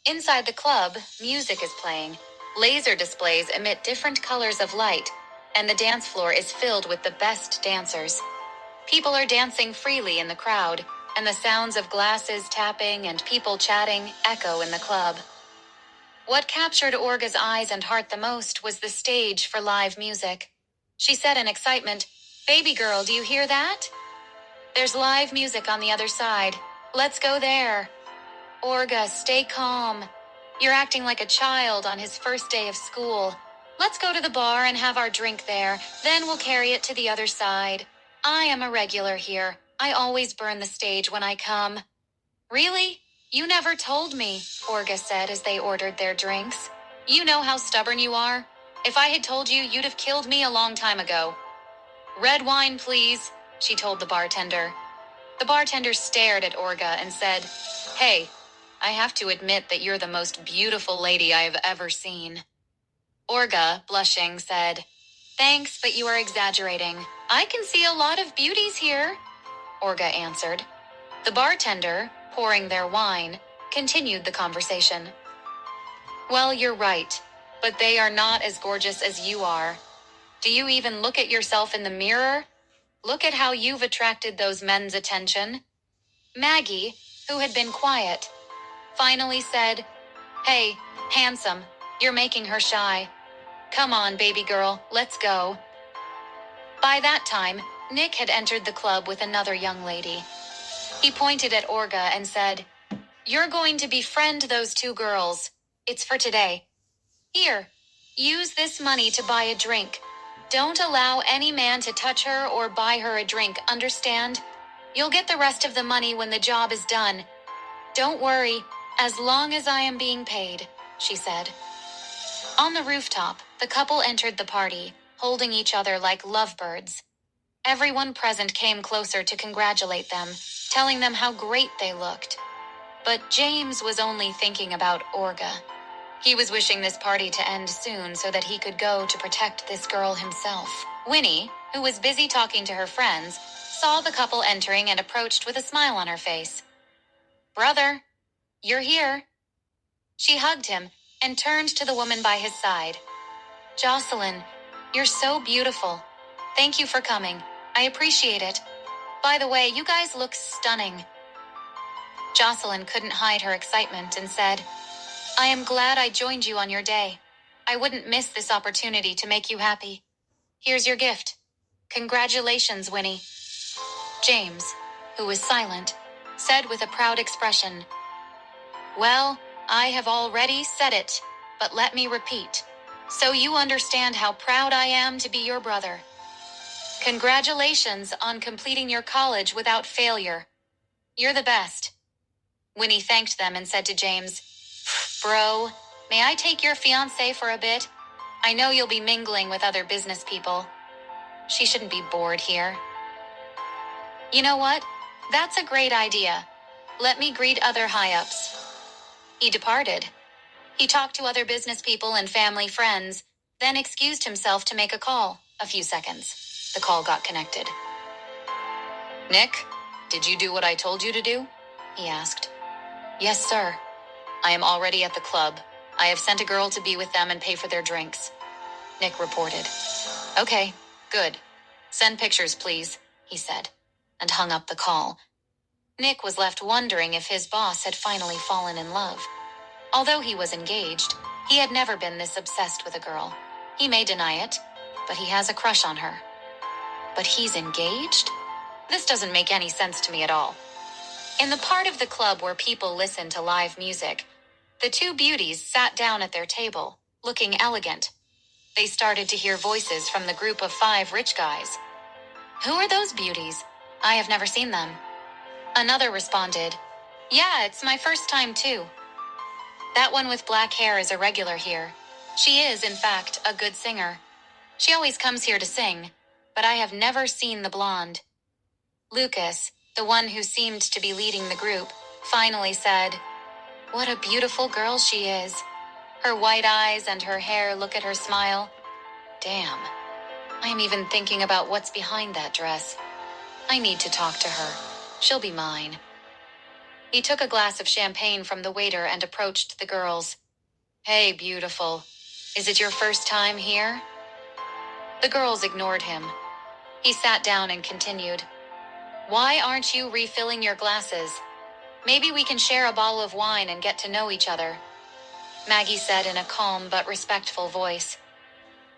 Inside the club, music is playing. Laser displays emit different colors of light, and the dance floor is filled with the best dancers. People are dancing freely in the crowd, and the sounds of glasses tapping and people chatting echo in the club. What captured Orga's eyes and heart the most was the stage for live music. She said in excitement, "Baby girl, do you hear that? There's live music on the other side. Let's go there." "Orga, stay calm. You're acting like a child on his first day of school. Let's go to the bar and have our drink there. Then we'll carry it to the other side. I am a regular here. I always burn the stage when I come." "Really? You never told me," Orga said as they ordered their drinks. "You know how stubborn you are. If I had told you, you'd have killed me a long time ago." "Red wine, please," she told the bartender. The bartender stared at Orga and said, "Hey, I have to admit that you're the most beautiful lady I have ever seen." Orga, blushing, said, "Thanks, but you are exaggerating. I can see a lot of beauties here," Orga answered. The bartender, pouring their wine, continued the conversation. "Well, you're right, but they are not as gorgeous as you are. Do you even look at yourself in the mirror? Look at how you've attracted those men's attention." Maggie, who had been quiet, finally said, "Hey, handsome, you're making her shy. Come on, baby girl, let's go." By that time, Nick had entered the club with another young lady. He pointed at Orga and said, "You're going to befriend those two girls. It's for today. Here, use this money to buy a drink. Don't allow any man to touch her or buy her a drink, understand? You'll get the rest of the money when the job is done. Don't worry, as long as I am being paid," she said. On the rooftop, the couple entered the party, holding each other like lovebirds. Everyone present came closer to congratulate them, telling them how great they looked. But James was only thinking about Orga. He was wishing this party to end soon so that he could go to protect this girl himself. Winnie, who was busy talking to her friends, saw the couple entering and approached with a smile on her face. "Brother, you're here." She hugged him and turned to the woman by his side. "Jocelyn, you're so beautiful. Thank you for coming. I appreciate it. By the way, you guys look stunning." Jocelyn couldn't hide her excitement and said, "I am glad I joined you on your day. I wouldn't miss this opportunity to make you happy. Here's your gift. Congratulations, Winnie." James, who was silent, said with a proud expression, "Well, I have already said it, but let me repeat, so you understand how proud I am to be your brother. Congratulations on completing your college without failure. You're the best." Winnie thanked them and said to James, "Bro, may I take your fiancé for a bit? I know you'll be mingling with other business people. She shouldn't be bored here." "You know what? That's a great idea. Let me greet other high-ups." He departed. He talked to other business people and family friends, then excused himself to make a call. A few seconds. The call got connected. "Nick, did you do what I told you to do?" he asked. "Yes, sir. I am already at the club. I have sent a girl to be with them and pay for their drinks," Nick reported. "Okay, good. Send pictures, please," he said, and hung up the call. Nick was left wondering if his boss had finally fallen in love. Although he was engaged, he had never been this obsessed with a girl. He may deny it, but he has a crush on her. But he's engaged? This doesn't make any sense to me at all. In the part of the club where people listen to live music, the two beauties sat down at their table, looking elegant. They started to hear voices from the group of 5 rich guys. "Who are those beauties? I have never seen them." Another responded, "Yeah, it's my first time too. That one with black hair is a regular here. She is, in fact, a good singer. She always comes here to sing, but I have never seen the blonde." Lucas, the one who seemed to be leading the group, finally said, "What a beautiful girl she is. Her white eyes and her hair, look at her smile. Damn. I'm even thinking about what's behind that dress. I need to talk to her. She'll be mine." He took a glass of champagne from the waiter and approached the girls. "Hey, beautiful. Is it your first time here?" The girls ignored him. He sat down and continued. "Why aren't you refilling your glasses? Maybe we can share a bottle of wine and get to know each other," Maggie said in a calm but respectful voice.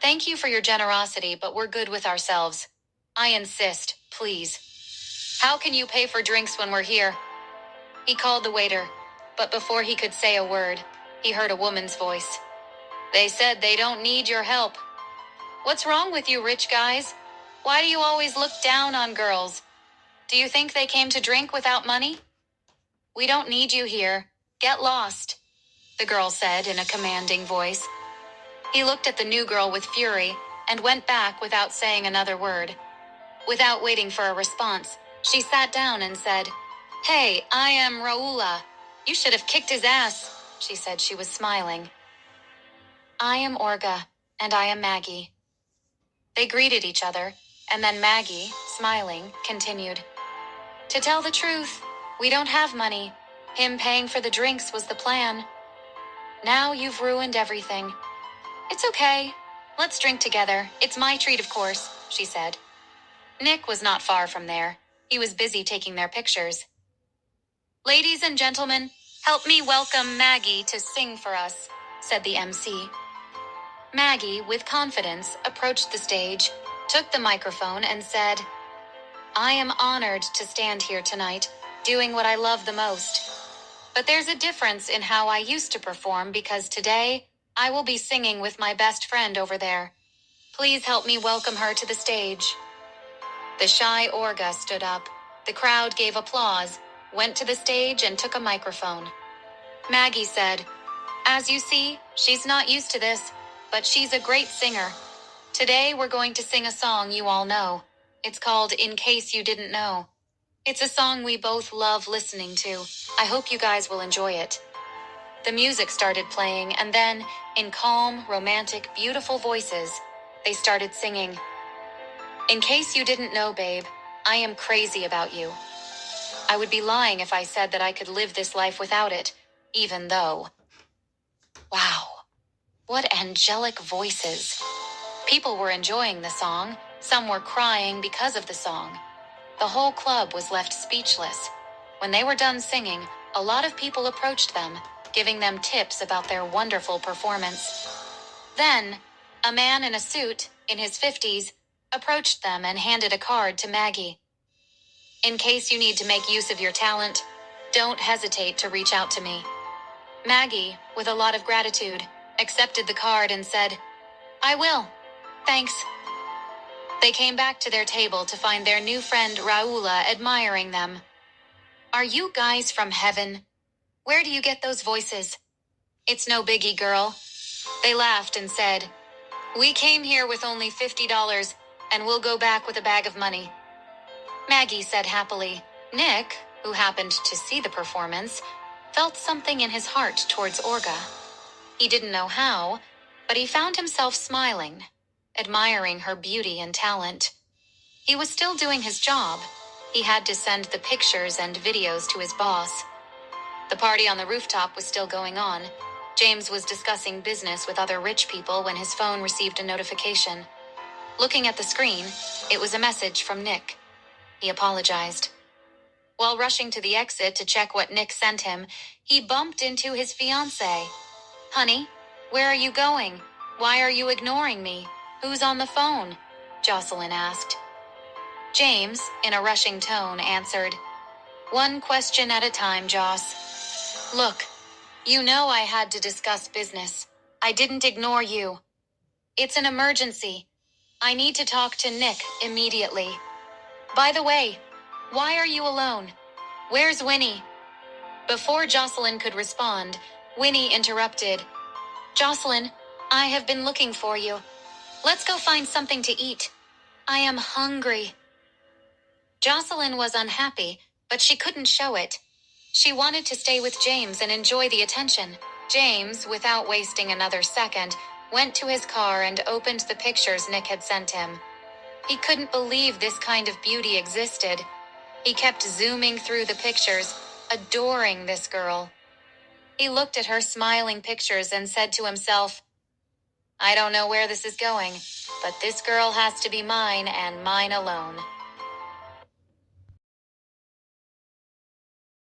"Thank you for your generosity, but we're good with ourselves. I insist, please. How can you pay for drinks when we're here?" He called the waiter, but before he could say a word, he heard a woman's voice. "They said they don't need your help." "What's wrong with you rich guys? Why do you always look down on girls? Do you think they came to drink without money?" "We don't need you here. Get lost," the girl said in a commanding voice. He looked at the new girl with fury and went back without saying another word. Without waiting for a response, she sat down and said, "Hey, I am Raula. You should have kicked his ass," she said. She was smiling. "I am Orga, and I am Maggie." They greeted each other, and then Maggie, smiling, continued. "To tell the truth, we don't have money. Him paying for the drinks was the plan. Now you've ruined everything. It's okay. Let's drink together. It's my treat, of course," she said. Nick was not far from there. He was busy taking their pictures. "Ladies and gentlemen, help me welcome Maggie to sing for us," said the MC. Maggie, with confidence, approached the stage, took the microphone, and said, "I am honored to stand here tonight, doing what I love the most. But there's a difference in how I used to perform because today, I will be singing with my best friend over there. Please help me welcome her to the stage." The shy Orga stood up. The crowd gave applause, went to the stage, and took a microphone. Maggie said, "As you see, she's not used to this, but she's a great singer. Today we're going to sing a song you all know. It's called In Case You Didn't Know. It's a song we both love listening to. I hope you guys will enjoy it." The music started playing, and then, in calm, romantic, beautiful voices, they started singing. "In case you didn't know, babe, I am crazy about you. I would be lying if I said that I could live this life without it, even though..." Wow. What angelic voices. People were enjoying the song. Some were crying because of the song. The whole club was left speechless. When they were done singing, a lot of people approached them, giving them tips about their wonderful performance. Then, a man in a suit, in his 50s, approached them and handed a card to Maggie. "In case you need to make use of your talent, don't hesitate to reach out to me." Maggie, with a lot of gratitude, accepted the card and said, "I will. Thanks." They came back to their table to find their new friend Raula admiring them. "Are you guys from heaven? Where do you get those voices?" "It's no biggie, girl." They laughed and said, "We came here with only $50, and we'll go back with a bag of money." Maggie said happily. Nick, who happened to see the performance, felt something in his heart towards Orga. He didn't know how, but he found himself smiling, admiring her beauty and talent. He was still doing his job. He had to send the pictures and videos to his boss. The party on the rooftop was still going on. James was discussing business with other rich people when his phone received a notification. Looking at the screen, it was a message from Nick. He apologized. While rushing to the exit to check what Nick sent him, he bumped into his fiancée. "Honey, where are you going? Why are you ignoring me? Who's on the phone?" Jocelyn asked. James, in a rushing tone, answered, "One question at a time, Joss. Look, you know I had to discuss business. I didn't ignore you. It's an emergency. I need to talk to Nick immediately. By the way, why are you alone? Where's Winnie?" Before Jocelyn could respond, Winnie interrupted. "Jocelyn, I have been looking for you. Let's go find something to eat. I am hungry." Jocelyn was unhappy, but she couldn't show it. She wanted to stay with James and enjoy the attention. James, without wasting another second, went to his car and opened the pictures Nick had sent him. He couldn't believe this kind of beauty existed. He kept zooming through the pictures, adoring this girl. He looked at her smiling pictures and said to himself, I don't know where this is going, but this girl has to be mine and mine alone.